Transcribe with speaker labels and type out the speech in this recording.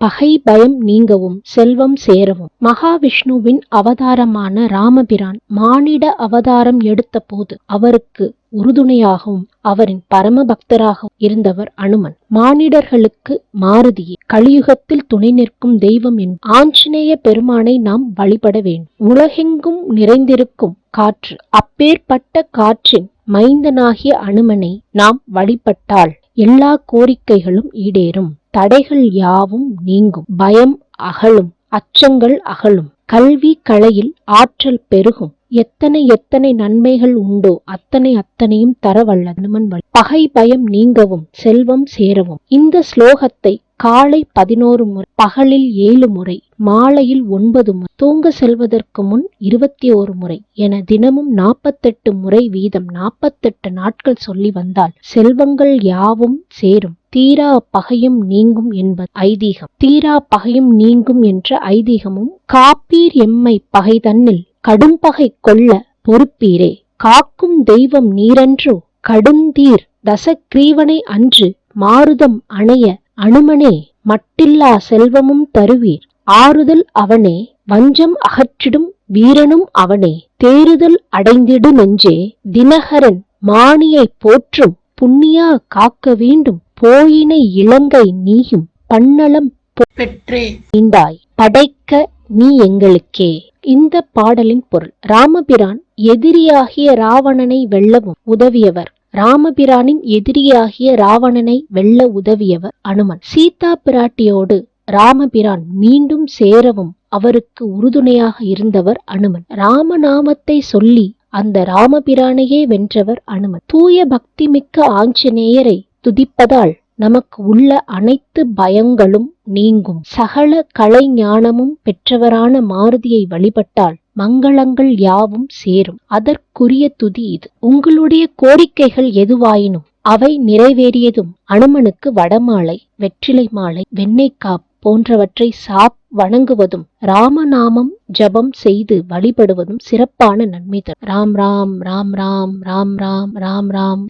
Speaker 1: பகை பயம் நீங்கவும் செல்வம் சேரவும். மகாவிஷ்ணுவின் அவதாரமான ராமபிரான் மானிட அவதாரம் எடுத்த போது அவருக்கு உறுதுணையாகவும் அவரின் பரம பக்தராகவும் இருந்தவர் அனுமன். மானிடர்களுக்கு மாருதியே, கலியுகத்தில் துணை நிற்கும் தெய்வம் என் ஆஞ்சநேய பெருமானை நாம் வழிபட வேண்டும். உலகெங்கும் நிறைந்திருக்கும் காற்று, அப்பேற்பட்ட காற்றின் மைந்தனாகிய அனுமனை நாம் வழிபட்டால் எல்லா கோரிக்கைகளும் ஈடேறும், தடைகள் யாவும் நீங்கும், பயம் அகலும், அச்சங்கள் அகலும், கல்வி கலையில் ஆற்றல் பெருகும், எத்தனை எத்தனை நன்மைகள் உண்டோ அத்தனையும் தரவல்ல அனுமன் வழி. பகை பயம் நீங்கவும் செல்வம் சேரவும். இந்த ஸ்லோகத்தை காலை 11 முறை, பகலில் 7 முறை, மாலையில் 9 முறை, தூங்க செல்வதற்கு முன் 21 முறை என தினமும் 48 முறை வீதம் 48 நாட்கள் சொல்லி வந்தால் செல்வங்கள் யாவும் சேரும், தீரா பகையும் நீங்கும் என்பது ஐதீகம். தீரா பகையும் நீங்கும் என்ற ஐதீகமும் காப்பீர் எம்மை பகை தன்னில் கடும்பகை கொள்ள பொறுப்பீரே, காக்கும் தெய்வம் நீரன்றோ கடுந்தீர் தசக்ரீவனை அன்று மாருதம் அணைய அனுமனே மட்டில்லா செல்வமும் தருவீர், ஆறுதல் அவனே வஞ்சம் அகற்றிடும் வீரனும் அவனே, தேறுதல் அடைந்திடு நெஞ்சே தினகரன் மானியை போற்றும் புண்ணியா காக்க வேண்டும், போயினை இலங்கை நீயும் பன்னலம் பெற்றே நீண்டாய் படைக்க நீ எங்களுக்கே. இந்த பாடலின் பொருள்: ராமபிரான் எதிரியாகிய ராவணனை வெல்லவும் உதவியவர். ராமபிரானின் எதிரியாகிய ராவணனை வெல்ல உதவியவர் அனுமன். சீதா பிராட்டியோடு ராமபிரான் மீண்டும் சேரவும் அவருக்கு உறுதுணையாக இருந்தவர் அனுமன். ராமநாமத்தை சொல்லி அந்த ராமபிரானையே வென்றவர் அனுமன். தூய பக்திமிக்க ஆஞ்சநேயரை துதிப்பதால் நமக்கு உள்ள அனைத்து பயங்களும் நீங்கும். சகல கலை ஞானமும் பெற்றவரான மாருதியை வழிபட்டால் மங்களங்கள் யாவும் சேரும். அதற்குரிய துதி இது. உங்களுடைய கோரிக்கைகள் எதுவாயினும் அவை நிறைவேறியதும் அனுமனுக்கு வடமாலை, வெற்றிலை மாலை, வெண்ணெய்க்காப் போன்றவற்றை வணங்குவதும் ராமநாமம் ஜபம் செய்து வழிபடுவதும் சிறப்பான நன்மை தரும். ராம் ராம் ராம் ராம் ராம் ராம் ராம் ராம்.